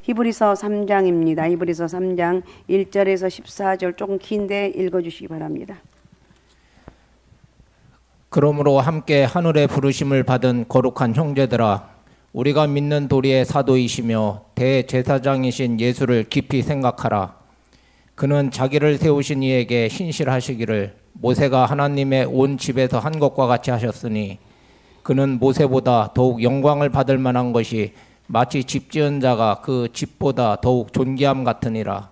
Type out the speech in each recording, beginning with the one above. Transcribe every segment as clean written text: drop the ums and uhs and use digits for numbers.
히브리서 3장입니다. 히브리서 3장 1절에서 14절 조금 긴데 읽어주시기 바랍니다. 그러므로 함께 하늘의 부르심을 받은 거룩한 형제들아, 우리가 믿는 도리의 사도이시며 대제사장이신 예수를 깊이 생각하라. 그는 자기를 세우신 이에게 신실하시기를 모세가 하나님의 온 집에서 한 것과 같이 하셨으니, 그는 모세보다 더욱 영광을 받을 만한 것이 마치 집 지은 자가 그 집보다 더욱 존귀함 같으니라.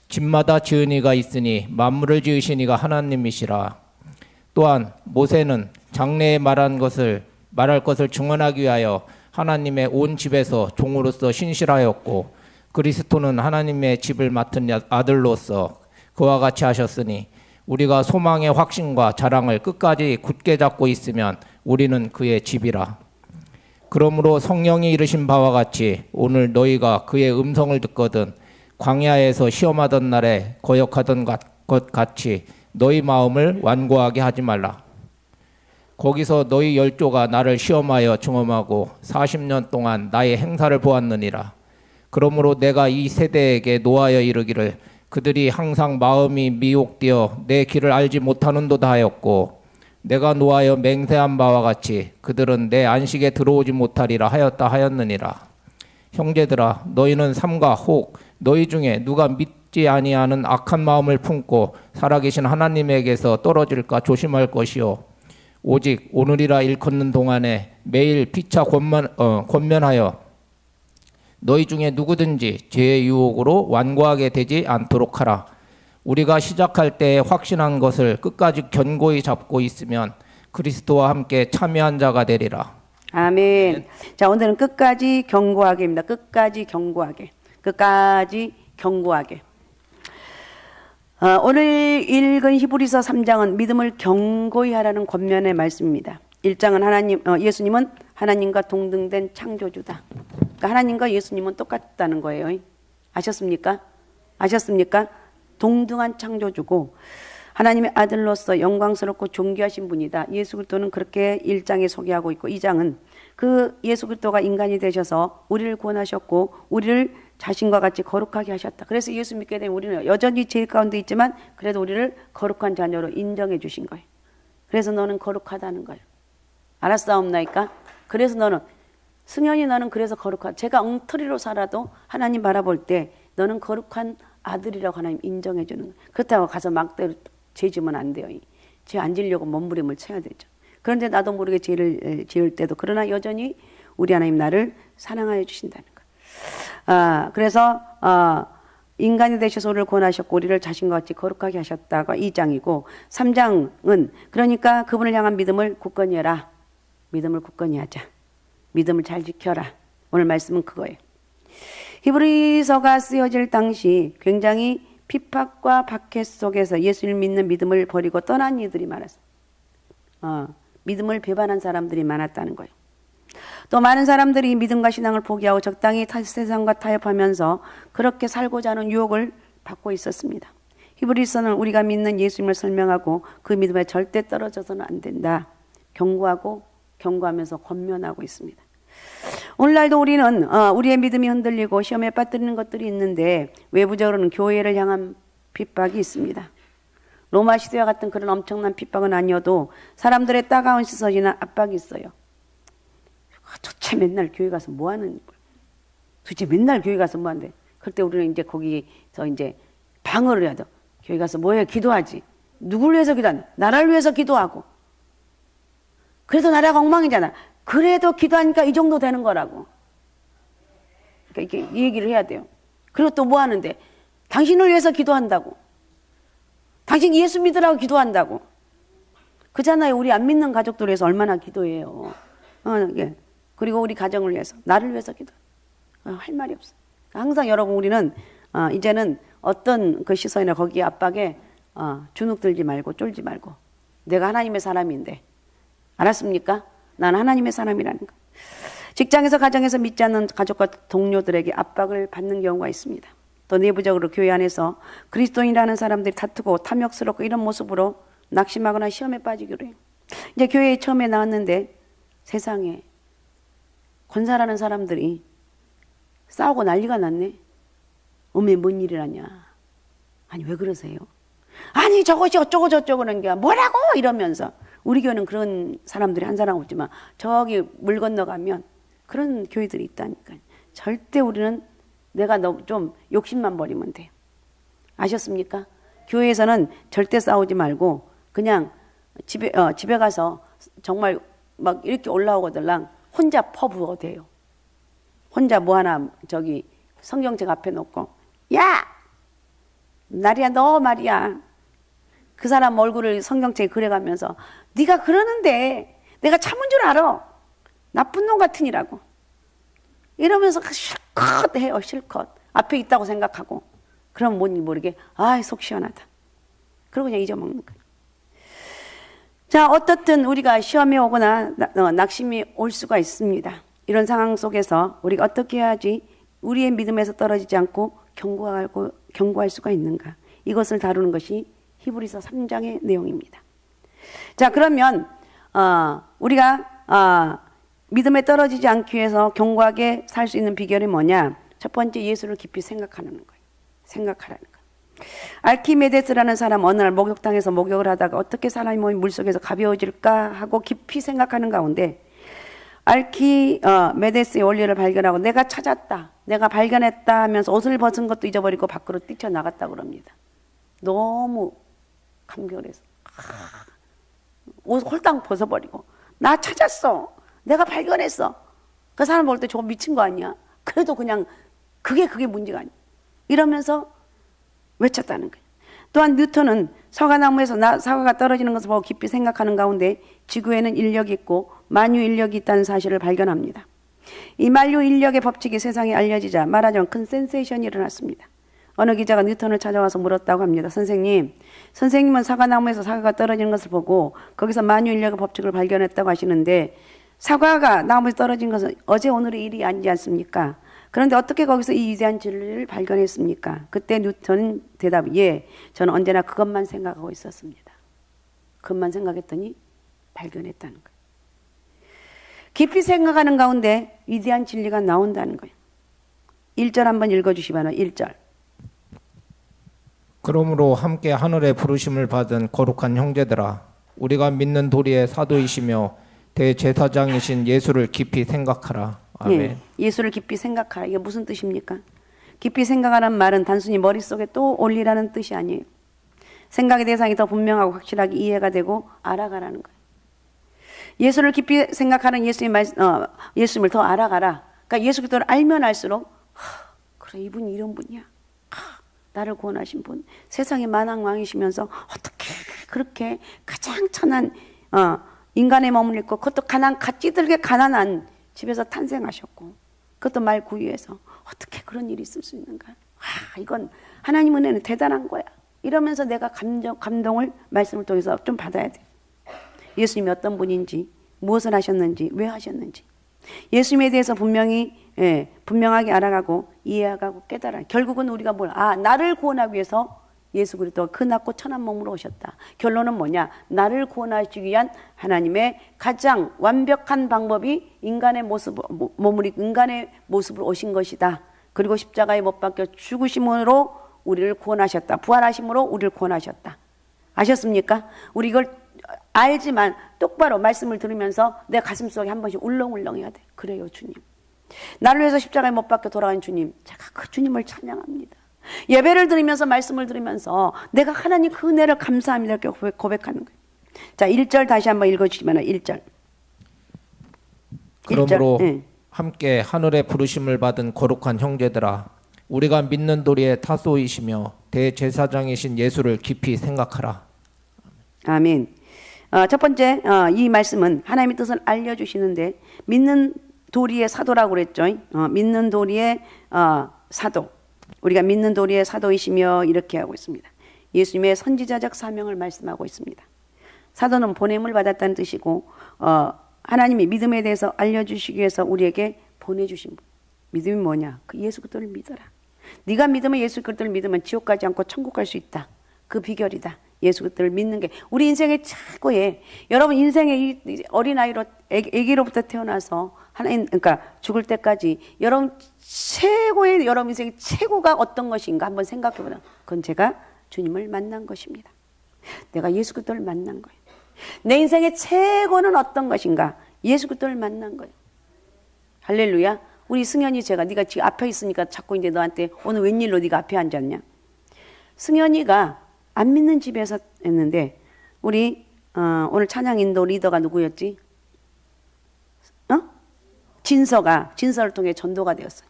집마다 지은 이가 있으니 만물을 지으신 이가 하나님이시라. 또한 모세는 장래에 말할 것을 증언하기 위하여 하나님의 온 집에서 종으로서 신실하였고, 그리스도는 하나님의 집을 맡은 아들로서 그와 같이 하셨으니, 우리가 소망의 확신과 자랑을 끝까지 굳게 잡고 있으면 우리는 그의 집이라. 그러므로 성령이 이르신 바와 같이 오늘 너희가 그의 음성을 듣거든 광야에서 시험하던 날에 거역하던 것 같이 너희 마음을 완고하게 하지 말라. 거기서 너희 열조가 나를 시험하여 증험하고 40년 동안 나의 행사를 보았느니라. 그러므로 내가 이 세대에게 노하여 이르기를 그들이 항상 마음이 미혹되어 내 길을 알지 못하는도다 하였고, 내가 노하여 맹세한 바와 같이 그들은 내 안식에 들어오지 못하리라 하였다 하였느니라. 형제들아, 너희는 삼가 혹 너희 중에 누가 믿지 아니하는 악한 마음을 품고 살아계신 하나님에게서 떨어질까 조심할 것이요, 오직 오늘이라 일컫는 동안에 매일 피차 권면하여 너희 중에 누구든지 죄의 유혹으로 완고하게 되지 않도록 하라. 우리가 시작할 때 확신한 것을 끝까지 견고히 잡고 있으면 그리스도와 함께 참여한 자가 되리라. 아멘. 자, 오늘은 끝까지 견고하게입니다. 끝까지 견고하게. 끝까지 견고하게. 오늘 읽은 히브리서 3장은 믿음을 견고히 하라는 권면의 말씀입니다. 1장은 예수님은 하나님과 동등된 창조주다. 그러니까 하나님과 예수님은 똑같다는 거예요. 아셨습니까? 아셨습니까? 동등한 창조주고 하나님의 아들로서 영광스럽고 존귀하신 분이다. 예수 그리스도는 그렇게 1장에 소개하고 있고, 2장은 그 예수 그리스도가 인간이 되셔서 우리를 구원하셨고 우리를 자신과 같이 거룩하게 하셨다. 그래서 예수 믿게 되면 우리는 여전히 죄 가운데 있지만 그래도 우리를 거룩한 자녀로 인정해 주신 거예요. 그래서 너는 거룩하다는 거예요. 알았사옵나이까? 그래서 너는 승현이 너는 그래서 거룩하다. 제가 엉터리로 살아도 하나님 바라볼 때 너는 거룩한 아들이라고 하나님 인정해 주는 거예요. 그렇다고 가서 막대로 죄 지으면 안 돼요. 죄 안 지으려고 몸부림을 쳐야 되죠. 그런데 나도 모르게 죄를 지을 때도 그러나 여전히 우리 하나님 나를 사랑하여 주신다는 거예요. 그래서 인간이 되셔서 우리를 구원하셨고 우리를 자신과 같이 거룩하게 하셨다가 2장이고, 3장은 그러니까 그분을 향한 믿음을 굳건히 해라. 믿음을 굳건히 하자. 믿음을 잘 지켜라. 오늘 말씀은 그거예요. 히브리서가 쓰여질 당시 굉장히 핍박과 박해 속에서 예수를 믿는 믿음을 버리고 떠난 이들이 많았어요. 믿음을 배반한 사람들이 많았다는 거예요. 또 많은 사람들이 믿음과 신앙을 포기하고 적당히 세상과 타협하면서 그렇게 살고자 하는 유혹을 받고 있었습니다. 히브리서는 우리가 믿는 예수님을 설명하고 그 믿음에 절대 떨어져서는 안 된다. 경고하면서 권면하고 있습니다. 오늘날도 우리는 우리의 믿음이 흔들리고 시험에 빠뜨리는 것들이 있는데 외부적으로는 교회를 향한 핍박이 있습니다. 로마 시대와 같은 그런 엄청난 핍박은 아니어도 사람들의 따가운 시선이나 압박이 있어요. 도대체 맨날 교회 가서 뭐 하는 거야? 도대체 맨날 교회 가서 뭐 한대? 그럴 때 우리는 이제 거기서 이제 방어를 해야 돼. 교회 가서 뭐해? 기도하지. 누굴 위해서 기도하냐? 나라를 위해서 기도하고. 그래도 나라가 엉망이잖아. 그래도 기도하니까 이 정도 되는 거라고. 그러니까 이렇게 이 얘기를 해야 돼요. 그리고 또 뭐 하는데? 당신을 위해서 기도한다고. 당신 예수 믿으라고 기도한다고. 그잖아요. 우리 안 믿는 가족들 위해서 얼마나 기도해요. 예. 그리고 우리 가정을 위해서, 나를 위해서 기도. 할 말이 없어. 항상 여러분 우리는 이제는 어떤 그 시선이나 거기에 압박에 주눅 들지 말고 쫄지 말고, 내가 하나님의 사람인데, 알았습니까? 난 하나님의 사람이라는 거. 직장에서 가정에서 믿지 않는 가족과 동료들에게 압박을 받는 경우가 있습니다. 또 내부적으로 교회 안에서 그리스도인이라는 사람들이 다투고 탐욕스럽고 이런 모습으로 낙심하거나 시험에 빠지기로 해요. 이제 교회에 처음에 나왔는데 세상에 권사라는 사람들이 싸우고 난리가 났네. 어메 뭔 일이라냐. 아니 왜 그러세요? 아니 저것이 어쩌고 저쩌고 그런 게 뭐라고 이러면서 우리 교회는 그런 사람들이 한 사람 없지만 저기 물 건너가면 그런 교회들이 있다니까요. 절대 우리는 내가 너무 좀 욕심만 버리면 돼요. 아셨습니까? 교회에서는 절대 싸우지 말고 그냥 집에 가서 정말 막 이렇게 올라오거들랑 혼자 퍼부어도 돼요. 혼자 뭐 하나 저기 성경책 앞에 놓고 야! 나리야 너 말이야. 그 사람 얼굴을 성경책에 그려가면서 네가 그러는데 내가 참은 줄 알아. 나쁜 놈 같으니라고. 이러면서 실컷 해요. 실컷. 앞에 있다고 생각하고. 그럼 뭔지 모르게 속 시원하다. 그러고 그냥 잊어먹는 거예요. 자, 어떻든 우리가 시험이 오거나 낙심이 올 수가 있습니다. 이런 상황 속에서 우리가 어떻게 해야지 우리의 믿음에서 떨어지지 않고 견고할 수가 있는가. 이것을 다루는 것이 히브리서 3장의 내용입니다. 자, 그러면 우리가 믿음에 떨어지지 않기 위해서 견고하게 살 수 있는 비결이 뭐냐? 첫 번째, 예수를 깊이 생각하는 거예요. 생각하라는 거예요. 알키메데스라는 사람 어느 날 목욕탕에서 목욕을 하다가 어떻게 사람이 몸이 물속에서 가벼워질까 하고 깊이 생각하는 가운데 알키메데스의 원리를 발견하고 내가 찾았다, 내가 발견했다 하면서 옷을 벗은 것도 잊어버리고 밖으로 뛰쳐나갔다고 그럽니다. 너무 감격을 해서 옷 홀딱 벗어버리고 나 찾았어, 내가 발견했어. 그 사람 볼 때 저거 미친 거 아니야? 그래도 그냥 그게 문제가 아니야. 이러면서 외쳤다는 거예요. 또한 뉴턴은 사과나무에서 사과가 떨어지는 것을 보고 깊이 생각하는 가운데 지구에는 인력이 있고 만유 인력이 있다는 사실을 발견합니다. 이 만유 인력의 법칙이 세상에 알려지자 말하자면 큰 센세이션이 일어났습니다. 어느 기자가 뉴턴을 찾아와서 물었다고 합니다. 선생님은 사과나무에서 사과가 떨어지는 것을 보고 거기서 만유 인력의 법칙을 발견했다고 하시는데 사과가 나무에서 떨어진 것은 어제 오늘의 일이 아니지 않습니까? 그런데 어떻게 거기서 이 위대한 진리를 발견했습니까? 그때 뉴턴은 대답이 저는 언제나 그것만 생각하고 있었습니다. 그것만 생각했더니 발견했다는 거예요. 깊이 생각하는 가운데 위대한 진리가 나온다는 거예요. 1절 한번 읽어주시 바랍니다. 1절. 그러므로 함께 하늘의 부르심을 받은 거룩한 형제들아, 우리가 믿는 도리의 사도이시며 대제사장이신 예수를 깊이 생각하라. 아멘. 예수를 깊이 생각하라. 이게 무슨 뜻입니까? 깊이 생각하라는 말은 단순히 머릿속에 또 올리라는 뜻이 아니에요. 생각의 대상이 더 분명하고 확실하게 이해가 되고 알아가라는 거예요. 예수를 깊이 생각하는 예수님을 더 알아가라. 그러니까 예수 그리스도를 알면 알수록 그래 이분이 이런 분이야. 나를 구원하신 분. 세상의 만왕왕이시면서 어떻게 그렇게 가장 천한 인간의 몸을 입고 그것도 갓찌들게 가난한 집에서 탄생하셨고 그것도 말 구유해서 어떻게 그런 일이 있을 수 있는가. 이건 하나님 은혜는 대단한 거야. 이러면서 내가 감동을 말씀을 통해서 좀 받아야 돼. 예수님이 어떤 분인지, 무엇을 하셨는지, 왜 하셨는지. 예수님에 대해서 분명하게 알아가고 이해하고 깨달아. 결국은 우리가 나를 구원하기 위해서 예수 그리스도가 그 낮고 천한 몸으로 오셨다. 결론은 뭐냐? 나를 구원하시기 위한 하나님의 가장 완벽한 방법이 인간의 모습으로 오신 것이다. 그리고 십자가에 못 박혀 죽으심으로 우리를 구원하셨다. 부활하심으로 우리를 구원하셨다. 아셨습니까? 우리 이걸 알지만 똑바로 말씀을 들으면서 내 가슴속에 한 번씩 울렁울렁해야 돼. 그래요, 주님. 나를 위해서 십자가에 못 박혀 돌아간 주님. 제가 그 주님을 찬양합니다. 예배를 드리면서 말씀을 들으면서 내가 하나님 그 은혜를 감사합니다. 이렇게 고백하는 거예요. 자, 1절 다시 한번 읽어주시면 1절. 그러므로 함께 하늘의 부르심을 받은 거룩한 형제들아, 우리가 믿는 도리의 타소이시며 대제사장이신 예수를 깊이 생각하라. 아멘. 첫 번째 이 말씀은 하나님의 뜻을 알려주시는데 믿는 도리의 사도라고 그랬죠. 믿는 도리의 사도. 우리가 믿는 도리의 사도이시며 이렇게 하고 있습니다. 예수님의 선지자적 사명을 말씀하고 있습니다. 사도는 보냄을 받았다는 뜻이고 하나님이 믿음에 대해서 알려주시기 위해서 우리에게 보내주신 분. 믿음이 뭐냐? 그 예수 그리스도를 믿어라. 네가 믿으면 예수 그리스도를 믿으면 지옥 가지 않고 천국 갈 수 있다. 그 비결이다. 예수 그리스도를 믿는 게 우리 인생의 최고의, 여러분 인생의 이 어린아이로 아기로부터 태어나서 하나님, 그러니까 죽을 때까지 여러분 최고의, 여러분 인생의 최고가 어떤 것인가 한번 생각해 보자. 그건 제가 주님을 만난 것입니다. 내가 예수 그리스도를 만난 거예요. 내 인생의 최고는 어떤 것인가? 예수 그리스도를 만난 거예요. 할렐루야. 우리 승현이, 제가 네가 지금 앞에 있으니까 자꾸 이제 너한테 오늘 웬일로 네가 앞에 앉았냐? 승현이가 안 믿는 집에서 했는데 우리 오늘 찬양 인도 리더가 누구였지? 진서를 통해 전도가 되었어요.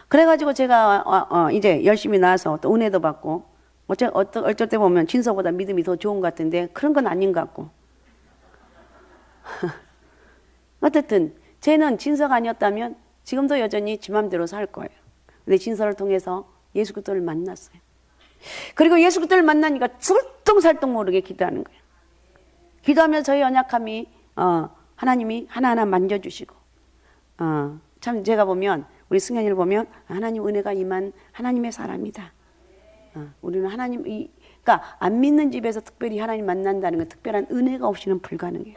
그래가지고 제가 이제 열심히 나와서 또 은혜도 받고, 어쩔 때 보면 진서보다 믿음이 더 좋은 것 같은데 그런 건 아닌 것 같고. 어쨌든 쟤는 진서가 아니었다면 지금도 여전히 지 맘대로 살 거예요. 근데 진서를 통해서 예수 그리스도를 만났어요. 그리고 예수 그리스도를 만나니까 술똥살똥 모르게 기도하는 거예요. 기도하면 저희 연약함이 하나님이 하나하나 만져주시고, 참 제가 보면 우리 승현이를 보면 하나님 은혜가 임한 하나님의 사람이다. 우리는 그러니까 안 믿는 집에서 특별히 하나님 만난다는 건 특별한 은혜가 없이는 불가능해요.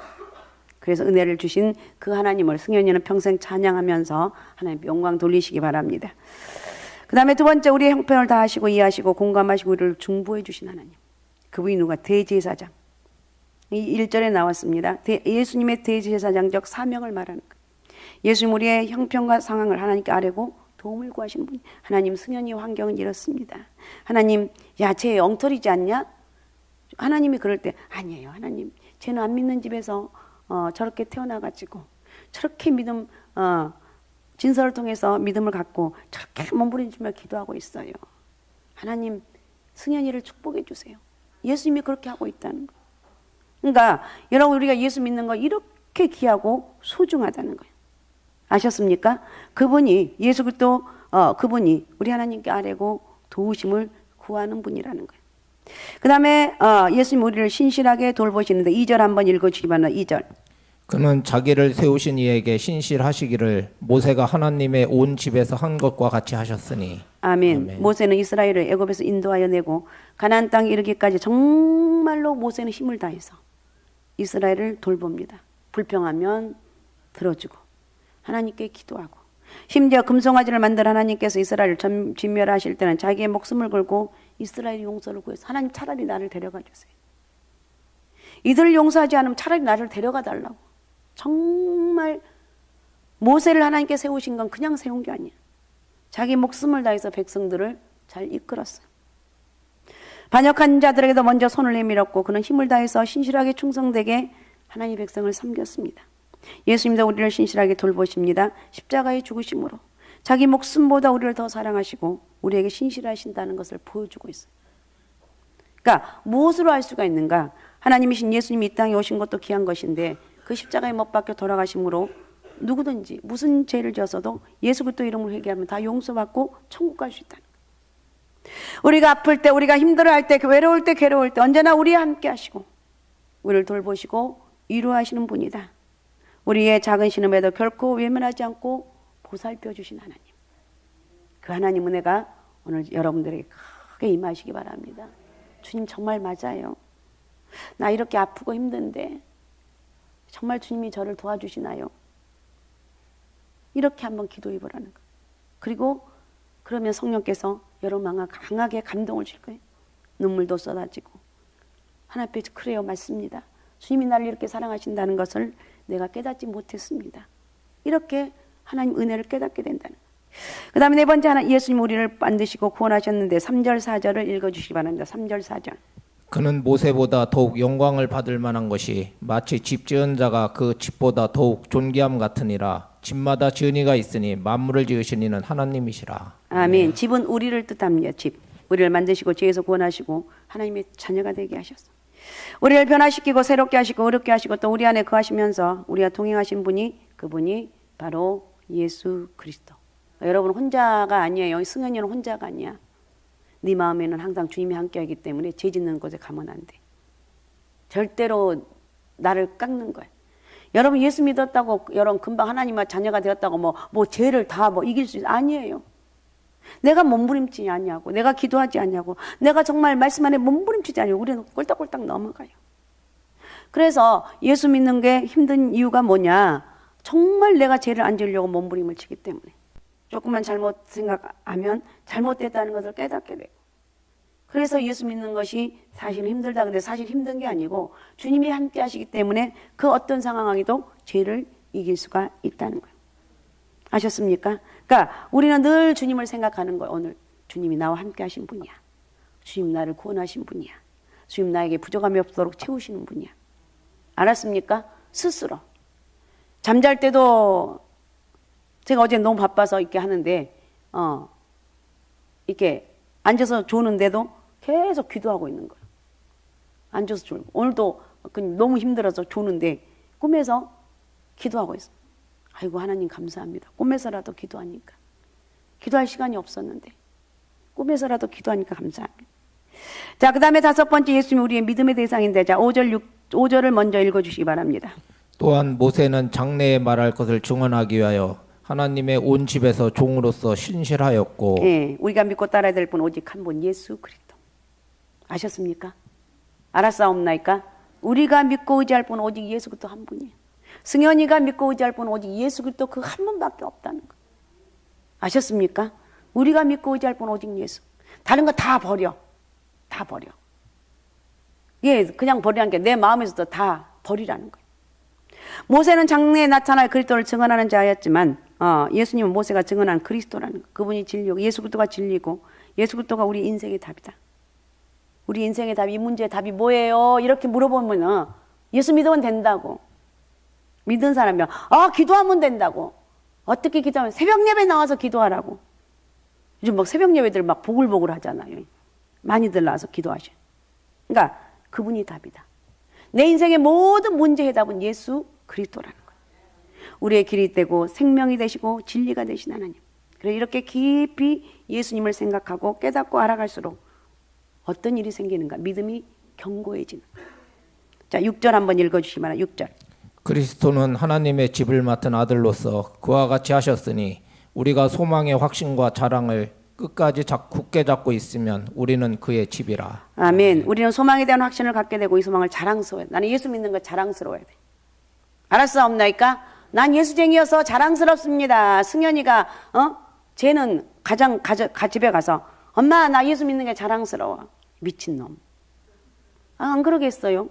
그래서 은혜를 주신 그 하나님을 승현이는 평생 찬양하면서 하나님 영광 돌리시기 바랍니다. 그 다음에 두 번째, 우리의 형편을 다 하시고 이해하시고 공감하시고 우리를 중보해 주신 하나님. 그분이 누가? 대제사장. 이 1절에 나왔습니다. 예수님의 대제사장적 사명을 말하는 거예요. 예수님 우리의 형편과 상황을 하나님께 아뢰고 도움을 구하시는 분. 하나님, 승현이 환경은 이렇습니다. 하나님, 야, 쟤 엉터리지 않냐? 하나님이 그럴 때, 아니에요 하나님, 쟤는 안 믿는 집에서 저렇게 태어나가지고 저렇게 진서를 통해서 믿음을 갖고 저렇게 몸부림치며 기도하고 있어요. 하나님, 승현이를 축복해 주세요. 예수님이 그렇게 하고 있다는 거. 그러니까 여러분, 우리가 예수 믿는 거 이렇게 귀하고 소중하다는 거예요. 아셨습니까? 그분이 예수 그리스도, 그분이 우리 하나님께 아뢰고 도우심을 구하는 분이라는 거예요. 그 다음에 예수님 우리를 신실하게 돌보시는데 2절 한번 읽어주기 바랍니다. 2절. 그는 자기를 세우신 이에게 신실하시기를 모세가 하나님의 온 집에서 한 것과 같이 하셨으니. 아멘. 아멘. 모세는 이스라엘을 애굽에서 인도하여 내고 가나안 땅에 이르기까지 정말로 모세는 힘을 다해서 이스라엘을 돌봅니다. 불평하면 들어주고 하나님께 기도하고, 심지어 금송아지를 만든 하나님께서 이스라엘을 진멸하실 때는 자기의 목숨을 걸고 이스라엘 용서를 구해서, 하나님 차라리 나를 데려가 주세요. 이들을 용서하지 않으면 차라리 나를 데려가 달라고. 정말 모세를 하나님께 세우신 건 그냥 세운 게 아니야. 자기 목숨을 다해서 백성들을 잘 이끌었어요. 반역한 자들에게도 먼저 손을 내밀었고 그는 힘을 다해서 신실하게 충성되게 하나님의 백성을 섬겼습니다. 예수님도 우리를 신실하게 돌보십니다. 십자가의 죽으심으로 자기 목숨보다 우리를 더 사랑하시고 우리에게 신실하신다는 것을 보여주고 있어요. 그러니까 무엇으로 알 수가 있는가? 하나님이신 예수님이 이 땅에 오신 것도 귀한 것인데 그 십자가에 못 박혀 돌아가심으로 누구든지 무슨 죄를 지었어도 예수 그리스도 이름으로 회개하면 다 용서받고 천국 갈 수 있다는 거예요. 우리가 아플 때, 우리가 힘들어할 때, 외로울 때, 괴로울 때 언제나 우리와 함께 하시고 우리를 돌보시고 위로하시는 분이다. 우리의 작은 신음에도 결코 외면하지 않고 보살펴 주신 하나님. 그 하나님 은혜가 오늘 여러분들에게 크게 임하시기 바랍니다. 주님 정말 맞아요. 나 이렇게 아프고 힘든데 정말 주님이 저를 도와주시나요? 이렇게 한번 기도해 보라는 거예요. 그리고 그러면 성령께서 여러분 강하게 감동을 줄 거예요. 눈물도 쏟아지고 하나님 앞에, 그래요, 맞습니다. 주님이 나를 이렇게 사랑하신다는 것을 내가 깨닫지 못했습니다. 이렇게 하나님 은혜를 깨닫게 된다는 거예요. 그 다음에 네 번째, 하나, 예수님 우리를 만드시고 구원하셨는데 3절 4절을 읽어주시기 바랍니다. 3절 4절. 그는 모세보다 더욱 영광을 받을 만한 것이 마치 집 지은 자가 그 집보다 더욱 존귀함 같으니라. 집마다 지은 이가 있으니 만물을 지으신 이는 하나님이시라. 아멘. 집은 우리를 뜻합니다. 집. 우리를 만드시고 죄에서 구원하시고 하나님의 자녀가 되게 하셨어. 우리를 변화시키고 새롭게 하시고 어렵게 하시고 또 우리 안에 거하시면서 우리와 동행하신 분이, 그분이 바로 예수 그리스도. 여러분 혼자가 아니에요. 승현이는 혼자가 아니야. 네 마음에는 항상 주님이 함께하기 때문에 죄 짓는 곳에 가면 안 돼. 절대로 나를 깎는 거야. 여러분 예수 믿었다고 여러분 금방 하나님의 자녀가 되었다고 뭐 죄를 다 이길 수 있어? 아니에요. 내가 몸부림치지 않냐고, 내가 기도하지 않냐고, 내가 정말 말씀 안에 몸부림치지 않냐고 우리는 꼴딱꼴딱 넘어가요. 그래서 예수 믿는 게 힘든 이유가 뭐냐? 정말 내가 죄를 안 지으려고 몸부림을 치기 때문에. 조금만 잘못 생각하면 잘못됐다는 것을 깨닫게 되고. 그래서 예수 믿는 것이 사실 힘들다. 근데 사실 힘든 게 아니고 주님이 함께 하시기 때문에 그 어떤 상황에도 죄를 이길 수가 있다는 거예요. 아셨습니까? 그러니까 우리는 늘 주님을 생각하는 거예요. 오늘 주님이 나와 함께 하신 분이야. 주님 나를 구원하신 분이야. 주님 나에게 부족함이 없도록 채우시는 분이야. 알았습니까? 스스로. 잠잘 때도 제가 어제 너무 바빠서 이렇게 하는데 이렇게 앉아서 조는데도 계속 기도하고 있는 거예요. 앉아서 졸고. 오늘도 너무 힘들어서 조는데 꿈에서 기도하고 있어요. 아이고 하나님 감사합니다. 꿈에서라도 기도하니까. 기도할 시간이 없었는데 꿈에서라도 기도하니까 감사합니다. 자, 그 다음에 5번째 예수님이 우리의 믿음의 대상인데, 자 5절을 먼저 읽어주시기 바랍니다. 또한 모세는 장래에 말할 것을 증언하기 위하여 하나님의 온 집에서 종으로서 신실하였고. 예, 우리가 믿고 따라야 될 분 오직 한 분, 예수 그리스도. 아셨습니까? 알았사옵나이까? 우리가 믿고 의지할 분 오직 예수 그리스도 한 분이에요. 승현이가 믿고 의지할 분 오직 예수 그리스도 그 한 분밖에 없다는 거. 아셨습니까? 우리가 믿고 의지할 분 오직 예수. 다른 거 다 버려. 다 버려. 예, 그냥 버리라는 게 내 마음에서도 다 버리라는 거예요. 모세는 장래에 나타날 그리스도를 증언하는 자였지만 예수님은 모세가 증언한 그리스도라는 거. 그분이 진리고 예수 그리스도가 진리고 예수 그리스도가 우리 인생의 답이다. 우리 인생의 답, 이 문제의 답이 뭐예요? 이렇게 물어보면 예수 믿으면 된다고. 믿은 사람이면 기도하면 된다고. 어떻게 기도하면 새벽 예배 나와서 기도하라고. 요즘 막 새벽 예배들 막 보글보글 하잖아요. 많이들 나와서 기도하셔. 그러니까 그분이 답이다. 내 인생의 모든 문제 해답은 예수 그리스도라는 거예요. 우리의 길이 되고 생명이 되시고 진리가 되신 하나님. 그래서 이렇게 깊이 예수님을 생각하고 깨닫고 알아갈수록 어떤 일이 생기는가? 믿음이 견고해지는. 자, 6절 한번 읽어주시기 바랍니다. 6절. 그리스도는 하나님의 집을 맡은 아들로서 그와 같이 하셨으니 우리가 소망의 확신과 자랑을 끝까지 굳게 잡고 있으면 우리는 그의 집이라. 아멘. 우리는 소망에 대한 확신을 갖게 되고 이 소망을 자랑스러워해. 나는 예수 믿는 거 자랑스러워야 돼. 알았사옵나이까? 난 예수쟁이여서 자랑스럽습니다. 승현이가 쟤는 집에 가서 엄마 나 예수 믿는 게 자랑스러워. 미친놈. 안 그러겠어요?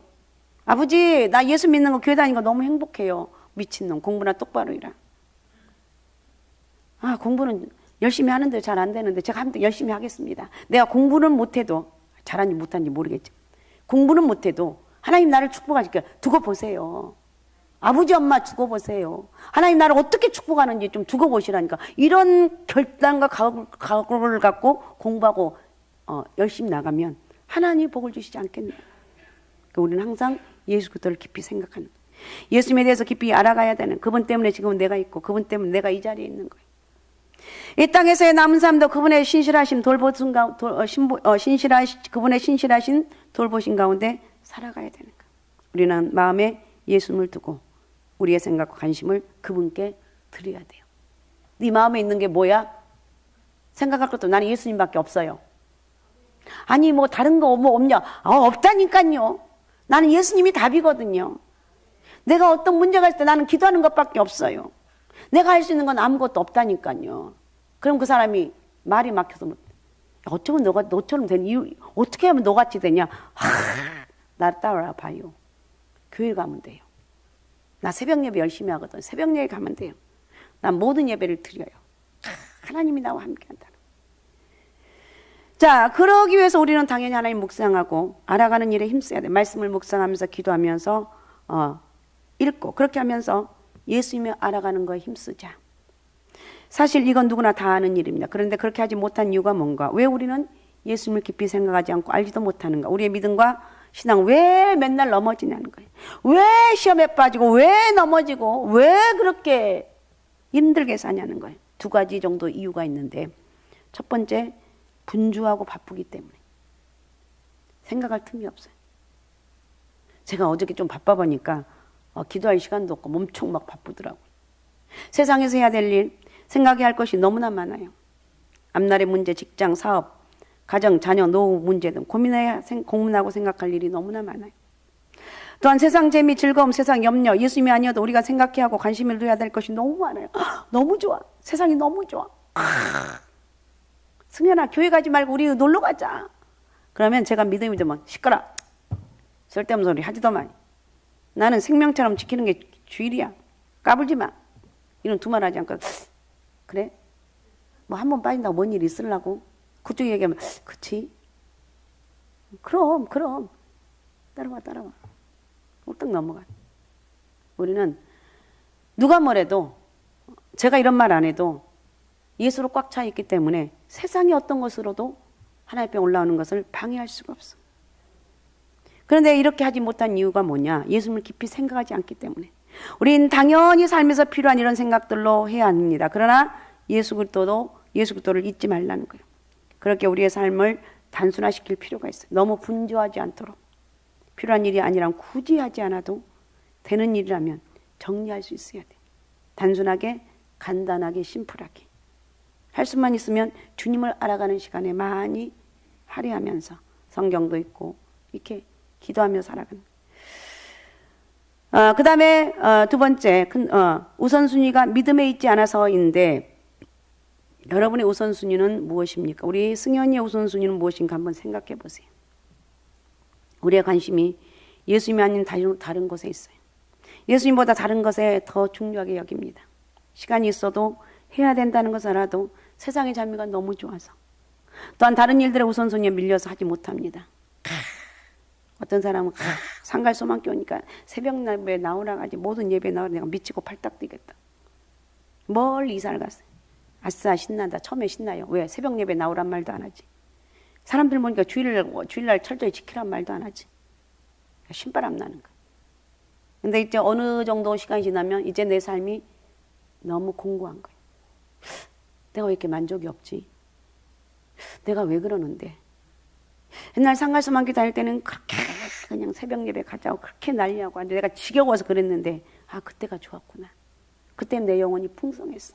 아버지 나 예수 믿는 거 교회 다니는 거 너무 행복해요. 미친놈. 공부나 똑바로 해라. 공부는 열심히 하는데 잘 안 되는데 제가 열심히 하겠습니다. 내가 공부는 못해도 잘하는지 못하는지 모르겠죠. 공부는 못해도 하나님 나를 축복하실게요. 두고 보세요. 아버지 엄마 두고 보세요. 하나님 나를 어떻게 축복하는지 좀 두고 보시라니까. 이런 결단과 각오를 갖고 공부하고 열심히 나가면 하나님이 복을 주시지 않겠나요? 그러니까 우리는 항상 예수 그리스도를 깊이 생각하는 거예요. 예수님에 대해서 깊이 알아가야 되는, 그분 때문에 지금 내가 있고 그분 때문에 내가 이 자리에 있는 거예요. 이 땅에서의 남은 삶도 그분의 신실하신 그분의 신실하신 돌보신 가운데 살아가야 되는 거예요. 우리는 마음에 예수님을 두고 우리의 생각과 관심을 그분께 드려야 돼요. 네 마음에 있는 게 뭐야? 생각할 것도 나는 예수님밖에 없어요. 아니 뭐 다른 거 뭐 없냐? 없다니까요. 나는 예수님이 답이거든요. 내가 어떤 문제가 있을 때 나는 기도하는 것밖에 없어요. 내가 할 수 있는 건 아무것도 없다니까요. 그럼 그 사람이 말이 막혀서 어쩌면 너처럼 되는 이유, 어떻게 하면 너같이 되냐? 나 따라와 봐요. 교회 가면 돼요. 나 새벽 예배 열심히 하거든. 새벽 예배 가면 돼요. 난 모든 예배를 드려요. 하나님이 나와 함께 한다는. 자, 그러기 위해서 우리는 당연히 하나님 묵상하고 알아가는 일에 힘써야 돼. 말씀을 묵상하면서 기도하면서 읽고 그렇게 하면서 예수님을 알아가는 거에 힘쓰자. 사실 이건 누구나 다 아는 일입니다. 그런데 그렇게 하지 못한 이유가 뭔가? 왜 우리는 예수님을 깊이 생각하지 않고 알지도 못하는가? 우리의 믿음과 신앙 왜 맨날 넘어지냐는 거예요. 왜 시험에 빠지고 왜 넘어지고 왜 그렇게 힘들게 사냐는 거예요. 2가지 정도 이유가 있는데, 첫 번째 분주하고 바쁘기 때문에 생각할 틈이 없어요. 제가 어저께 좀 바빠 보니까 기도할 시간도 없고 엄청 막 바쁘더라고요. 세상에서 해야 될 일, 생각해야 할 것이 너무나 많아요. 앞날의 문제, 직장, 사업, 가정, 자녀, 노후 문제 등 고민하고 생각할 일이 너무나 많아요. 또한 세상 재미, 즐거움, 세상 염려, 예수님이 아니어도 우리가 생각해야 하고 관심을 둬야 될 것이 너무 많아요. 너무 좋아. 세상이 너무 좋아. 승현아, 교회 가지 말고 우리 놀러 가자. 그러면 제가 믿음이 되면 시끄러. 쓸데없는 소리 하지도 마. 나는 생명처럼 지키는 게 주일이야. 까불지 마. 이런 두 말 하지 않고 그래? 뭐 한 번 빠진다고 뭔 일 있으려고? 그쪽 얘기하면 그치? 그럼 따라와. 홀딱 넘어가. 우리는 누가 뭐래도 제가 이런 말 안 해도 예수로 꽉 차 있기 때문에 세상의 어떤 것으로도 하나님 앞에 올라오는 것을 방해할 수가 없어. 그런데 이렇게 하지 못한 이유가 뭐냐? 예수님을 깊이 생각하지 않기 때문에. 우린 당연히 삶에서 필요한 이런 생각들로 해야 합니다. 그러나 예수 그리스도를 잊지 말라는 거예요. 그렇게 우리의 삶을 단순화시킬 필요가 있어요. 너무 분주하지 않도록. 필요한 일이 아니라면 굳이 하지 않아도 되는 일이라면 정리할 수 있어야 돼. 단순하게, 간단하게, 심플하게. 할 수만 있으면 주님을 알아가는 시간에 많이 할애하면서 성경도 읽고 이렇게 기도하며 살아가는. 그 다음에 두 번째 우선순위가 믿음에 있지 않아서인데 여러분의 우선순위는 무엇입니까? 우리 승현이의 우선순위는 무엇인가 한번 생각해 보세요. 우리의 관심이 예수님이 아닌 다른 것에 있어요. 예수님보다 다른 것에 더 중요하게 여깁니다. 시간이 있어도 해야 된다는 것을 알아도 세상의 재미가 너무 좋아서 또한 다른 일들의 우선순위에 밀려서 하지 못합니다. 어떤 사람은 상갈소만 껴오니까 새벽 예배 나오라 가지 모든 예배 나오라 내가 미치고 팔딱 뛰겠다. 멀리 이사를 갔어요. 아싸 신난다. 처음에 신나요. 왜? 새벽 예배 나오란 말도 안 하지. 사람들 보니까 주일날 철저히 지키란 말도 안 하지. 신바람 나는 거야. 근데 이제 어느 정도 시간이 지나면 이제 내 삶이 너무 공고한 거예요. 내가 왜 이렇게 만족이 없지? 내가 왜 그러는데? 옛날 상가수만기 다닐 때는 그렇게 그냥 새벽 예배 가자고 그렇게 난리하고 내가 지겨워서 그랬는데 그때가 좋았구나. 그때 내 영혼이 풍성했어.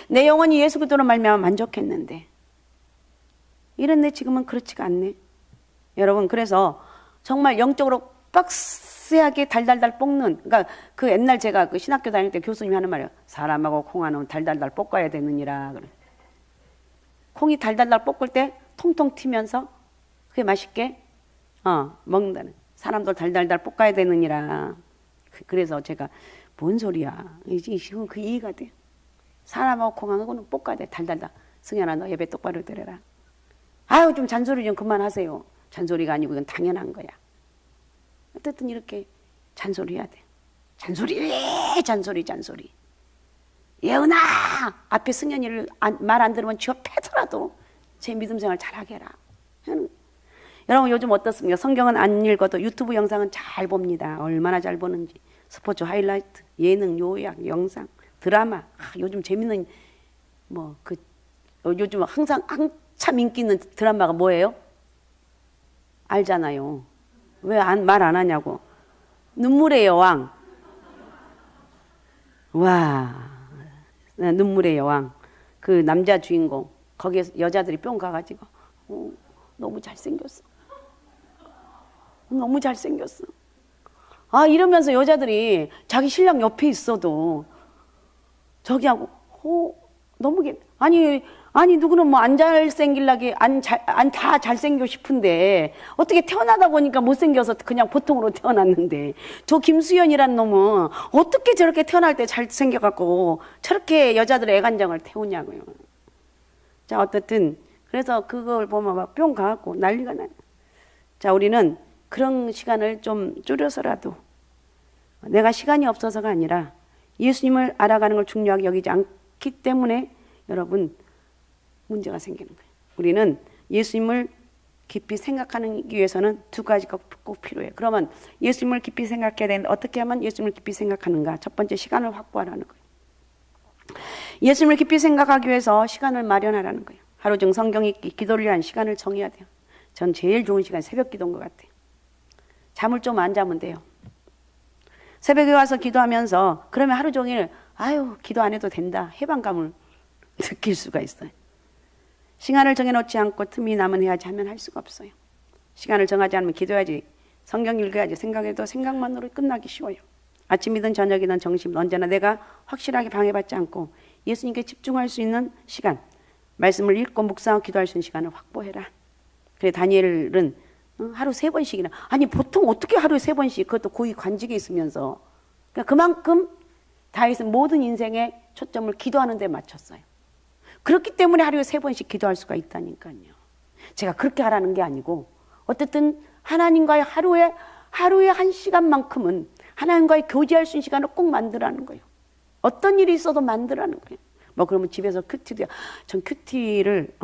내 영혼이 예수 그리스도로 말미암아 만족했는데 이런데 지금은 그렇지가 않네. 여러분 그래서 정말 영적으로 빡세하게 달달달 볶는 그러니까 그 옛날 제가 그 신학교 다닐 때 교수님이 하는 말이에요. 사람하고 콩하는 달달달 볶아야 되느니라. 그래. 콩이 달달달 볶을 때 통통 튀면서 그게 맛있게 먹는다는. 사람도 달달달 볶아야 되느니라. 그래서 제가 뭔 소리야. 지금 그 이해가 돼. 사람하고 콩하고는 볶아야 돼. 달달달. 승현아 너 예배 똑바로 드려라. 아유 좀 잔소리 좀 그만하세요. 잔소리가 아니고 이건 당연한 거야. 어쨌든 이렇게 잔소리해야 돼. 잔소리 왜 잔소리. 예은아 앞에 승현이를 말 안 들으면 쥐어 패더라도 제 믿음 생활 잘하게 해라. 여러분 요즘 어떻습니까? 성경은 안 읽어도 유튜브 영상은 잘 봅니다. 얼마나 잘 보는지. 스포츠 하이라이트, 예능, 요약, 영상, 드라마. 요즘 재밌는 요즘 한참 인기 있는 드라마가 뭐예요? 알잖아요. 왜 말 안 하냐고. 눈물의 여왕. 와, 눈물의 여왕. 그 남자 주인공. 거기에 여자들이 뿅 가가지고 너무 잘생겼어. 너무 잘생겼어. 이러면서 여자들이 자기 신랑 옆에 있어도 저기 하고 너무 아니 누구는 뭐 안 잘생길라게 다 잘생겨 싶은데 어떻게 태어나다 보니까 못생겨서 그냥 보통으로 태어났는데 저 김수현이란 놈은 어떻게 저렇게 태어날 때 잘생겨갖고 저렇게 여자들의 애간장을 태우냐고요. 자 어쨌든 그래서 그걸 보면 막 뿅 가갖고 난리가 나요. 자 우리는 그런 시간을 좀 줄여서라도 내가 시간이 없어서가 아니라 예수님을 알아가는 걸 중요하게 여기지 않기 때문에 여러분 문제가 생기는 거예요. 우리는 예수님을 깊이 생각하기 위해서는 두 가지가 꼭 필요해요. 그러면 예수님을 깊이 생각해야 되는데 어떻게 하면 예수님을 깊이 생각하는가? 첫 번째 시간을 확보하라는 거예요. 예수님을 깊이 생각하기 위해서 시간을 마련하라는 거예요. 하루 중 성경 읽기, 기도를 위한 시간을 정해야 돼요. 전 제일 좋은 시간 새벽 기도인 것 같아요. 잠을 좀 안 자면 돼요. 새벽에 와서 기도하면서 그러면 하루 종일 기도 안 해도 된다. 해방감을 느낄 수가 있어요. 시간을 정해놓지 않고 틈이 남은 해야지 하면 할 수가 없어요. 시간을 정하지 않으면 기도해야지, 성경 읽어야지 생각해도 생각만으로 끝나기 쉬워요. 아침이든 저녁이든 점심이든 언제나 내가 확실하게 방해받지 않고 예수님께 집중할 수 있는 시간, 말씀을 읽고 묵상하고 기도할 수 있는 시간을 확보해라. 그래 다니엘은 하루 3번씩이나, 아니 보통 어떻게 하루에 3번씩, 그것도 고위 관직에 있으면서. 그러니까 그만큼 다윗은 모든 인생의 초점을 기도하는 데 맞췄어요. 그렇기 때문에 하루에 3번씩 기도할 수가 있다니까요. 제가 그렇게 하라는 게 아니고 어쨌든 하나님과의 하루에 1시간만큼은 하나님과의 교제할 수 있는 시간을 꼭 만들라는 거예요. 어떤 일이 있어도 만들라는 거예요. 뭐 그러면 집에서 큐티도, 전 큐티를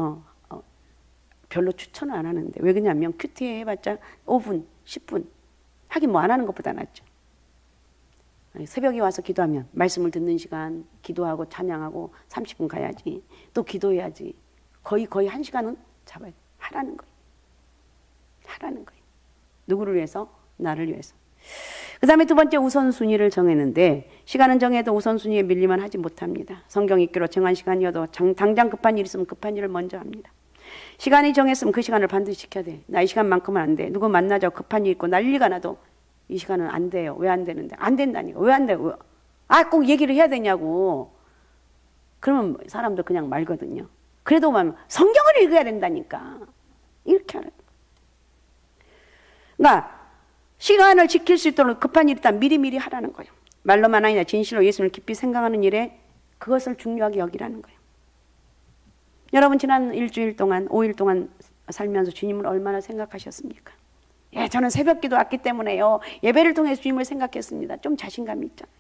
별로 추천을 안 하는데, 왜 그러냐면 큐티 해봤자 5분, 10분 하긴 뭐 안 하는 것보다 낫죠. 새벽에 와서 기도하면 말씀을 듣는 시간, 기도하고 찬양하고 30분 가야지, 또 기도해야지. 거의 1시간은 잡아야 돼. 하라는 거예요. 하라는 거예요. 누구를 위해서? 나를 위해서. 그 다음에 두 번째, 우선순위를 정했는데, 시간은 정해도 우선순위에 밀리면 하지 못합니다. 성경 읽기로 정한 시간이어도 당장 급한 일 있으면 급한 일을 먼저 합니다. 시간이 정했으면 그 시간을 반드시 지켜야 돼. 나 이 시간만큼은 안 돼. 누구 만나자고 급한 일 있고 난리가 나도 이 시간은 안 돼요. 왜 안 되는데? 안 된다니까. 왜 안 돼? 꼭 얘기를 해야 되냐고. 그러면 사람들 그냥 말거든요. 그래도 막 성경을 읽어야 된다니까. 이렇게 하는. 그러니까 시간을 지킬 수 있도록 급한 일이 있다 미리미리 하라는 거예요. 말로만 아니라 진실로 예수님을 깊이 생각하는 일에 그것을 중요하게 여기라는 거예요. 여러분 지난 일주일 동안 5일 동안 살면서 주님을 얼마나 생각하셨습니까? 예, 저는 새벽 기도 왔기 때문에요, 예배를 통해서 주님을 생각했습니다. 좀 자신감이 있잖아요.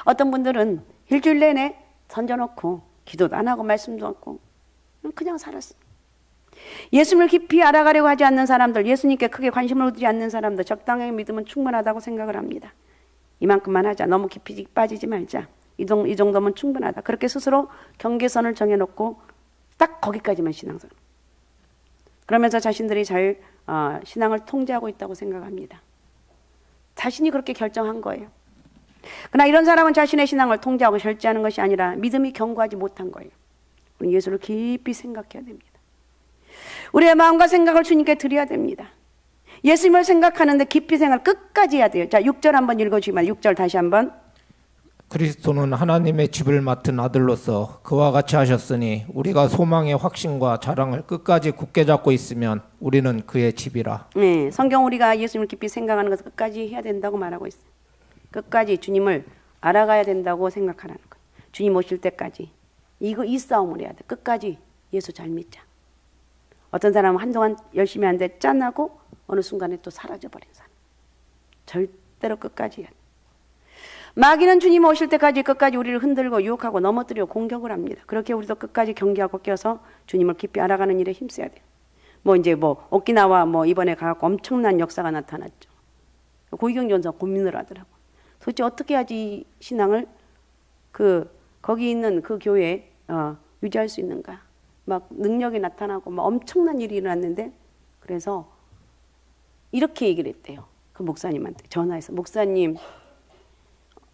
어떤 분들은 일주일 내내 던져놓고 기도도 안 하고 말씀도 없고 그냥 살았어요. 예수님을 깊이 알아가려고 하지 않는 사람들, 예수님께 크게 관심을 두지 않는 사람들, 적당하게 믿으면 충분하다고 생각을 합니다. 이만큼만 하자, 너무 깊이 빠지지 말자, 이 정도면 충분하다, 그렇게 스스로 경계선을 정해놓고 딱 거기까지만 신앙생활, 그러면서 자신들이 잘 신앙을 통제하고 있다고 생각합니다. 자신이 그렇게 결정한 거예요. 그러나 이런 사람은 자신의 신앙을 통제하고 절제하는 것이 아니라 믿음이 견고하지 못한 거예요. 우리 예수를 깊이 생각해야 됩니다. 우리의 마음과 생각을 주님께 드려야 됩니다. 예수님을 생각하는데 깊이 생각 끝까지 해야 돼요. 자, 6절 한번 읽어주시면, 6절 다시 한번. 그리스도는 하나님의 집을 맡은 아들로서 그와 같이 하셨으니 우리가 소망의 확신과 자랑을 끝까지 굳게 잡고 있으면 우리는 그의 집이라. 네, 성경 우리가 예수님을 깊이 생각하는 것을 끝까지 해야 된다고 말하고 있어요. 끝까지 주님을 알아가야 된다고 생각하라는 거예요. 주님 오실 때까지 이 싸움을 해야 돼. 끝까지 예수 잘 믿자. 어떤 사람은 한동안 열심히 하는데 짠하고 어느 순간에 또 사라져버린 사람. 절대로 끝까지 해야 돼. 마귀는 주님 오실 때까지 끝까지 우리를 흔들고 유혹하고 넘어뜨리고 공격을 합니다. 그렇게 우리도 끝까지 경계하고 껴서 주님을 깊이 알아가는 일에 힘써야 돼요. 오키나와 이번에 가고 엄청난 역사가 나타났죠. 고희경 전사 고민을 하더라고. 도대체 어떻게 해야지 신앙을 거기 있는 그 교회에 유지할 수 있는가. 막 능력이 나타나고 막 엄청난 일이 일어났는데, 그래서 이렇게 얘기를 했대요. 그 목사님한테 전화해서, 목사님,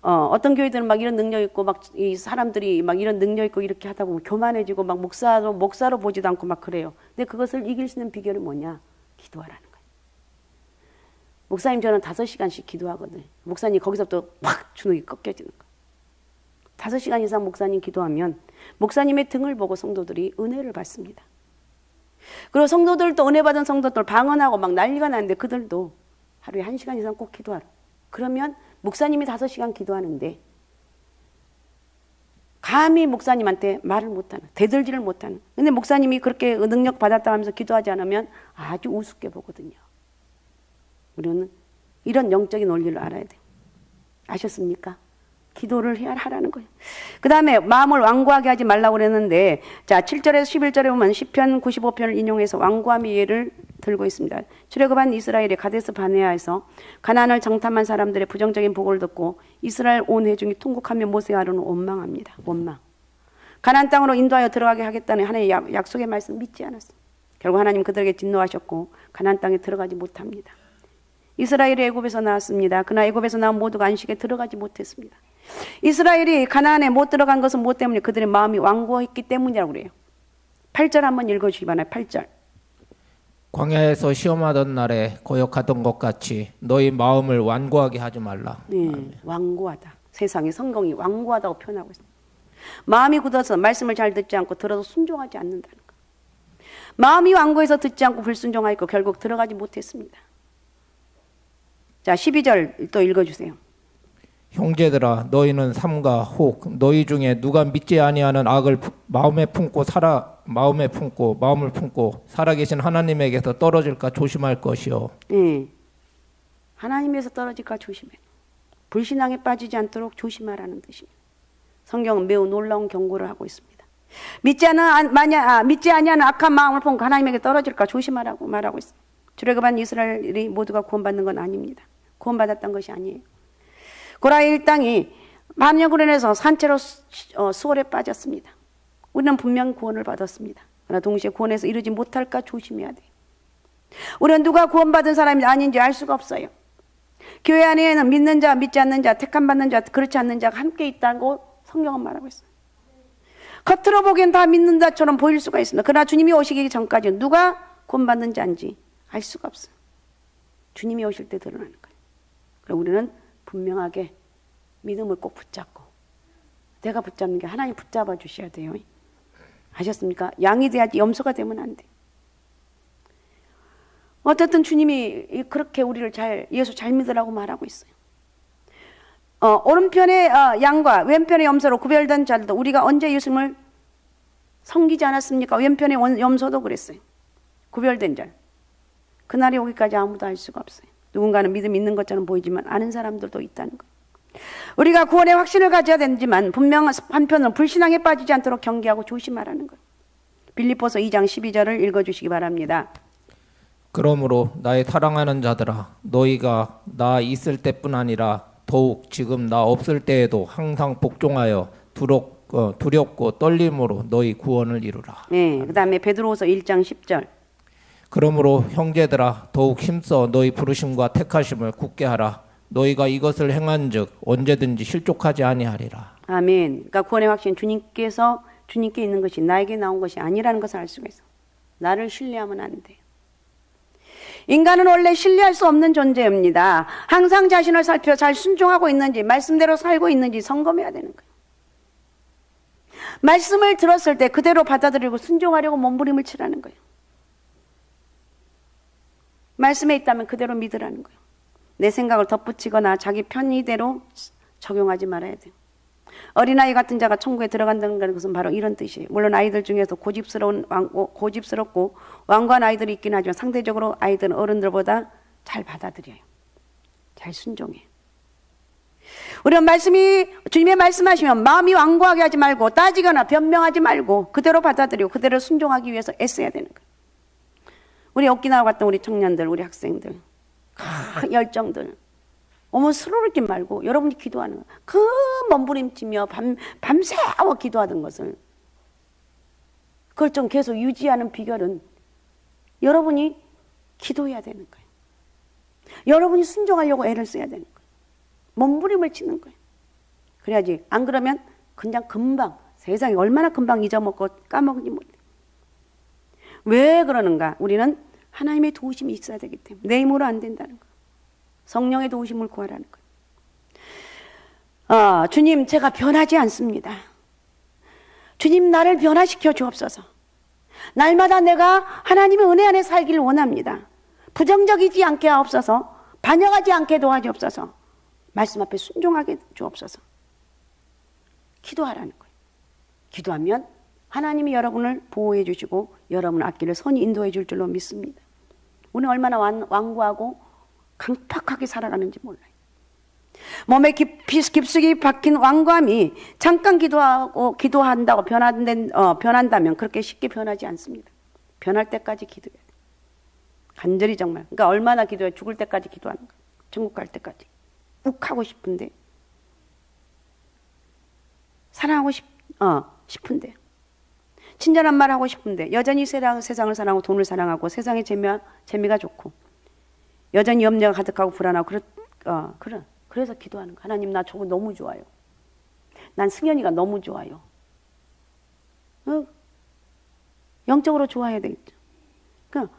어떤 교회들은 막 이런 능력 있고 막 이 사람들이 막 이런 능력 있고 이렇게 하다 보면 교만해지고 막 목사로 보지도 않고 막 그래요. 근데 그것을 이길 수 있는 비결이 뭐냐? 기도하라는 거예요. 목사님, 저는 5시간씩 기도하거든요. 목사님 거기서부터 확 주눅이 꺾여지는 거예요. 5시간 이상 목사님 기도하면 목사님의 등을 보고 성도들이 은혜를 받습니다. 그리고 성도들도, 은혜 받은 성도들 방언하고 막 난리가 나는데 그들도 하루에 1시간 이상 꼭 기도하라. 그러면 목사님이 5시간 기도하는데 감히 목사님한테 말을 못하는, 대들지를 못하는, 근데 목사님이 그렇게 능력 받았다 하면서 기도하지 않으면 아주 우습게 보거든요. 우리는 이런 영적인 원리를 알아야 돼요. 아셨습니까? 기도를 해야 하라는 거예요. 그 다음에 마음을 완고하게 하지 말라고 그랬는데, 자, 7절에서 11절에 보면 시편 95편을 인용해서 완고함의 예를 들고 있습니다. 출애굽한 이스라엘이 가데스 바네아에서 가나안을 정탐한 사람들의 부정적인 보고를 듣고 이스라엘 온 회중이 통곡하며 모세와 아론을 원망합니다. 원망. 가나안 땅으로 인도하여 들어가게 하겠다는 하나님의 약속의 말씀 믿지 않았어요. 결국 하나님 그들에게 진노하셨고 가나안 땅에 들어가지 못합니다. 이스라엘이 애굽에서 나왔습니다. 그러나 애굽에서 나온 모두가 안식에 들어가지 못했습니다. 이스라엘이 가나안에 못 들어간 것은 무엇 때문에? 그들의 마음이 완고했기 때문이라고 그래요. 8절 한번 읽어주기 바랍니다. 8절. 광야에서 시험하던 날에 거역하던 것 같이 너희 마음을 완고하게 하지 말라. 네, 완고하다. 세상에 성경이 완고하다고 표현하고 있습니다. 마음이 굳어서 말씀을 잘 듣지 않고 들어도 순종하지 않는다는 것. 마음이 완고해서 듣지 않고 불순종하였고 결국 들어가지 못했습니다. 자, 12절 또 읽어주세요. 형제들아 너희는 삼가 혹 너희 중에 누가 믿지 아니하는 악을 마음을 품고 살아계신 하나님에게서 떨어질까 조심할 것이요. 네. 하나님에서 떨어질까 조심해. 불신앙에 빠지지 않도록 조심하라는 뜻입니다. 성경은 매우 놀라운 경고를 하고 있습니다. 믿지 아니하는 악한 마음을 품고 하나님에게 떨어질까 조심하라고 말하고 있습니다. 출애굽한 이스라엘이 모두가 구원받는 건 아닙니다. 구원받았던 것이 아니에요. 고라의 일당이 반역으로 인해서 산채로 수월에 빠졌습니다. 우리는 분명 구원을 받았습니다. 그러나 동시에 구원에서 이루지 못할까 조심해야 돼요. 우리는 누가 구원받은 사람이 아닌지 알 수가 없어요. 교회 안에는 믿는 자, 믿지 않는 자, 택함받는 자, 그렇지 않는 자가 함께 있다고 성경은 말하고 있어요. 겉으로 보기엔 다 믿는 자처럼 보일 수가 있습니다. 그러나 주님이 오시기 전까지는 누가 구원받는 자인지 알 수가 없어요. 주님이 오실 때 드러나는 거예요. 그럼 우리는 분명하게 믿음을 꼭 붙잡고, 내가 붙잡는 게 하나님 붙잡아 주셔야 돼요. 아셨습니까? 양이 돼야지 염소가 되면 안 돼. 어쨌든 주님이 그렇게 우리를 예수 잘 믿으라고 말하고 있어요. 오른편의 양과 왼편의 염소로 구별된 자들도 우리가 언제 예수님을 섬기지 않았습니까? 왼편의 염소도 그랬어요. 구별된 자. 그날이 오기까지 아무도 알 수가 없어요. 누군가는 믿음이 있는 것처럼 보이지만 아는 사람들도 있다는 거예요. 우리가 구원의 확신을 가져야 되지만 분명 한편으로 불신앙에 빠지지 않도록 경계하고 조심하라는 거예요. 빌립보서 2장 12절을 읽어주시기 바랍니다. 그러므로 나의 사랑하는 자들아 너희가 나 있을 때뿐 아니라 더욱 지금 나 없을 때에도 항상 복종하여 두렵고 떨림으로 너희 구원을 이루라. 네, 그다음에 베드로후서 1장 10절. 그러므로 형제들아 더욱 힘써 너희 부르심과 택하심을 굳게 하라. 너희가 이것을 행한즉 언제든지 실족하지 아니하리라. 아멘. 그러니까 구원의 확신 주님께 있는 것이 나에게 나온 것이 아니라는 것을 알 수가 있어. 나를 신뢰하면 안 돼. 인간은 원래 신뢰할 수 없는 존재입니다. 항상 자신을 살펴 잘 순종하고 있는지 말씀대로 살고 있는지 점검해야 되는 거예요. 말씀을 들었을 때 그대로 받아들이고 순종하려고 몸부림을 치라는 거예요. 말씀에 있다면 그대로 믿으라는 거예요. 내 생각을 덧붙이거나 자기 편의대로 적용하지 말아야 돼요. 어린아이 같은 자가 천국에 들어간다는 것은 바로 이런 뜻이에요. 물론 아이들 중에서 고집스럽고 완고한 아이들이 있긴 하지만 상대적으로 아이들은 어른들보다 잘 받아들여요. 잘 순종해요. 우리는 주님의 말씀하시면 마음이 완고하게 하지 말고 따지거나 변명하지 말고 그대로 받아들이고 그대로 순종하기 위해서 애써야 되는 거예요. 우리 오키나와 갔던 우리 청년들, 우리 학생들, 열정들, 어머 스르르지 말고 여러분이 기도하는 거, 그 몸부림치며 밤새워 기도하던 것을 그걸 좀 계속 유지하는 비결은 여러분이 기도해야 되는 거예요. 여러분이 순종하려고 애를 써야 되는 거예요. 몸부림을 치는 거예요. 그래야지. 안 그러면 그냥 금방 세상이 얼마나 금방 잊어먹고 까먹지 못해. 왜 그러는가? 우리는 하나님의 도우심이 있어야 되기 때문에 내 힘으로 안 된다는 거예요. 성령의 도우심을 구하라는 거예요. 주님 제가 변하지 않습니다. 주님 나를 변화시켜 주옵소서. 날마다 내가 하나님의 은혜 안에 살기를 원합니다. 부정적이지 않게 하옵소서. 반역하지 않게 도와주옵소서. 말씀 앞에 순종하게 주옵소서. 기도하라는 거예요. 기도하면 하나님이 여러분을 보호해 주시고 여러분 앞길을 선히 인도해 줄 줄로 믿습니다. 우리는 얼마나 완고하고 강팍하게 살아가는지 몰라요. 몸에 깊숙이 박힌 완고함이 잠깐 기도한다고 변한다면 그렇게 쉽게 변하지 않습니다. 변할 때까지 기도해야 돼요. 간절히 정말. 그러니까 얼마나 기도해? 죽을 때까지 기도하는 거예요. 천국 갈 때까지. 욱 하고 싶은데 사랑하고 싶은데 친절한 말 하고 싶은데 여전히 세상을 사랑하고 돈을 사랑하고 세상의 재미가 좋고 여전히 염려가 가득하고 불안하고 그래서 기도하는 거야. 하나님 나 저거 너무 좋아요. 난 승현이가 너무 좋아요. 영적으로 좋아야 되겠죠. 그러니까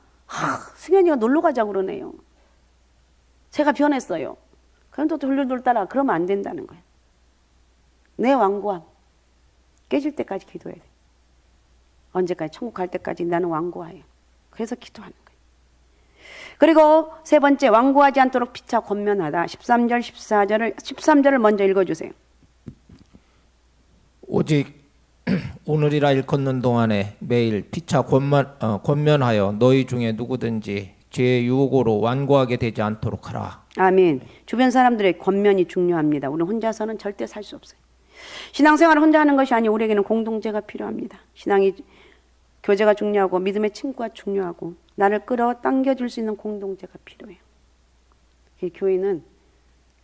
승현이가 놀러 가자고 그러네요. 제가 변했어요. 그럼 또 돌돌 따라 그러면 안 된다는 거예요. 내 완고함 깨질 때까지 기도해야 돼. 언제까지? 천국 갈 때까지 나는 완고해요. 그래서 기도하는 거예요. 그리고 세 번째, 완고하지 않도록 피차 권면하다. 13절을 먼저 읽어주세요. 오직 오늘이라 일컫는 동안에 매일 피차 권면하여 너희 중에 누구든지 죄의 유혹으로 완고하게 되지 않도록 하라. 아멘. 주변 사람들의 권면이 중요합니다. 우리는 혼자서는 절대 살 수 없어요. 신앙생활을 혼자 하는 것이 아니고 우리에게는 공동체가 필요합니다. 신앙이 교제가 중요하고 믿음의 친구가 중요하고 나를 끌어당겨줄 수 있는 공동체가 필요해요. 교회는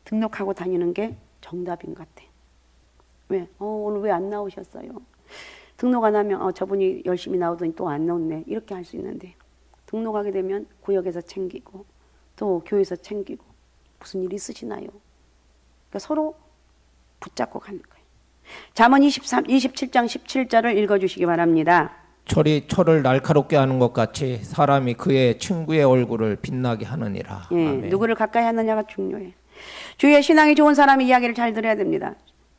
등록하고 다니는 게 정답인 것 같아요. 왜? 오늘 왜 안 나오셨어요? 등록 안 하면 저분이 열심히 나오더니 또 안 나왔네. 이렇게 할 수 있는데 등록하게 되면 구역에서 챙기고 또 교회에서 챙기고 무슨 일 있으시나요? 그러니까 서로 붙잡고 가는 거예요. 잠언 27장 17절을 읽어주시기 바랍니다. 철이 철을 날카롭게 하는 것 같이 사람이 그의 친구의 얼굴을 빛나게 하느니라. 예, 아멘. 누구를 가까이 하느냐가 중요해. 주위에 신앙이 좋은 사람이 이야기를 잘 들어야 됩니다.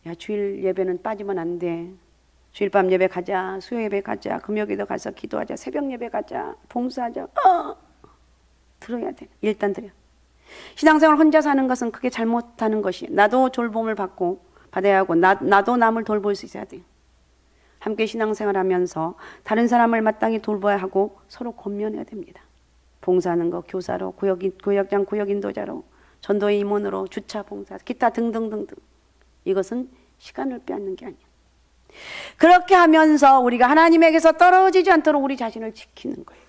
야, 주일 예배는 빠지면 안 돼. 주일 밤 예배 가자. 수요 예배 가자. 금요기도 가서 기도하자. 새벽 예배 가자. 봉사하자. 들어야 돼. 일단 들어. 신앙생활 혼자 사는 것은 크게 잘못하는 것이. 나도 돌봄을 받아야 하고 나도 남을 돌볼 수 있어야 돼요. 함께 신앙생활하면서 다른 사람을 마땅히 돌봐야 하고 서로 권면해야 됩니다. 봉사하는 거 교사로, 구역장 구역인도자로, 전도의 임원으로, 주차 봉사, 기타 등등등등. 이것은 시간을 빼앗는 게 아니야. 그렇게 하면서 우리가 하나님에게서 떨어지지 않도록 우리 자신을 지키는 거예요.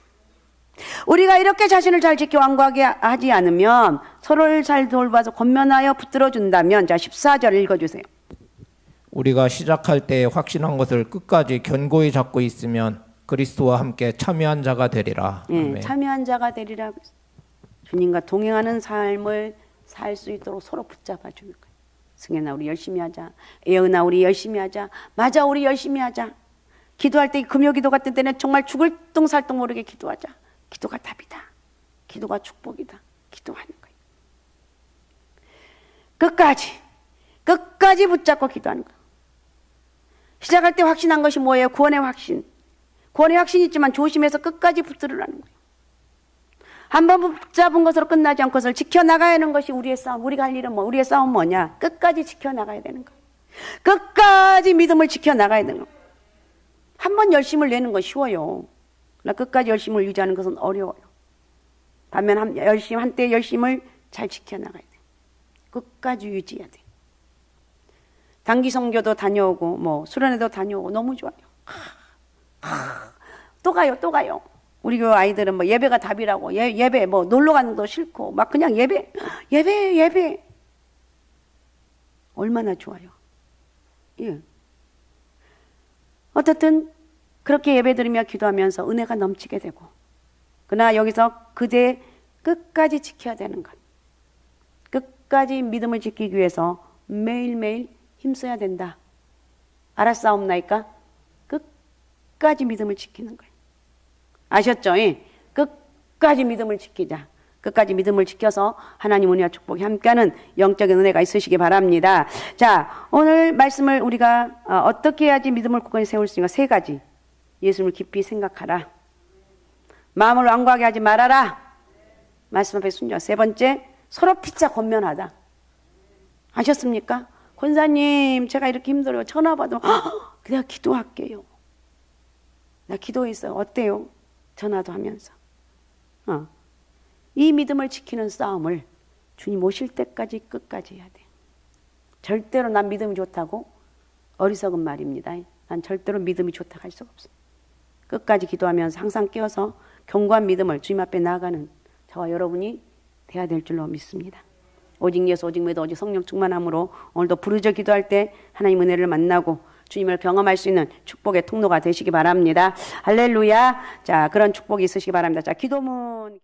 우리가 이렇게 자신을 잘 지켜 완고하게 하지 않으면 서로를 잘 돌봐서 권면하여 붙들어준다면, 자 14절 읽어주세요. 우리가 시작할 때 확신한 것을 끝까지 견고히 잡고 있으면 그리스도와 함께 참여한 자가 되리라. 예, 참여한 자가 되리라. 주님과 동행하는 삶을 살 수 있도록 서로 붙잡아 주는 거예요. 승현아 우리 열심히 하자. 예은아 우리 열심히 하자. 맞아 우리 열심히 하자. 기도할 때 금요기도 같은 때는 정말 죽을 똥살똥 모르게 기도하자. 기도가 답이다. 기도가 축복이다. 기도하는 거예요. 끝까지 붙잡고 기도하는 거예요. 시작할 때 확신한 것이 뭐예요? 구원의 확신. 구원의 확신이 있지만 조심해서 끝까지 붙들으라는 거예요. 한 번 붙잡은 것으로 끝나지 않고 그것을 지켜나가야 하는 것이 우리의 싸움. 우리가 할 일은 우리의 싸움 뭐냐? 끝까지 지켜나가야 되는 거예요. 끝까지 믿음을 지켜나가야 되는 거예요. 한 번 열심을 내는 건 쉬워요. 그러나 끝까지 열심을 유지하는 것은 어려워요. 반면 한때 열심을 잘 지켜나가야 돼요. 끝까지 유지해야 돼요. 단기 선교도 다녀오고 수련회도 다녀오고 너무 좋아요. 또 가요. 우리 교회 아이들은 예배가 답이라고 예배 놀러 가는 것도 싫고 막 그냥 예배 얼마나 좋아요. 예. 어쨌든 그렇게 예배 드리며 기도하면서 은혜가 넘치게 되고 그러나 여기서 그대 끝까지 지켜야 되는 것. 끝까지 믿음을 지키기 위해서 매일매일 힘써야 된다. 알았사옵나이까? 끝까지 믿음을 지키는 거예요. 아셨죠? 예? 끝까지 믿음을 지키자. 끝까지 믿음을 지켜서 하나님 은혜와 축복이 함께하는 영적인 은혜가 있으시기 바랍니다. 자, 오늘 말씀을 우리가 어떻게 해야지 믿음을 굳건히 세울 수 있는가? 세 가지. 예수님을 깊이 생각하라. 마음을 완고하게 하지 말아라. 말씀 앞에 순종. 세 번째, 서로 피차 권면하다. 아셨습니까? 권사님, 제가 이렇게 힘들어요. 전화 받으면 내가 기도할게요. 나 기도했어요. 어때요? 전화도 하면서. 이 믿음을 지키는 싸움을 주님 오실 때까지 끝까지 해야 돼요. 절대로 난 믿음이 좋다고 어리석은 말입니다. 난 절대로 믿음이 좋다고 할 수가 없어요. 끝까지 기도하면서 항상 깨어서 견고한 믿음을 주님 앞에 나아가는 저와 여러분이 돼야 될 줄로 믿습니다. 오직 예수, 오직 믿어, 오직 성령 충만함으로 오늘도 부르짖어 기도할 때 하나님 은혜를 만나고 주님을 경험할 수 있는 축복의 통로가 되시기 바랍니다. 할렐루야. 자, 그런 축복이 있으시기 바랍니다. 자, 기도문.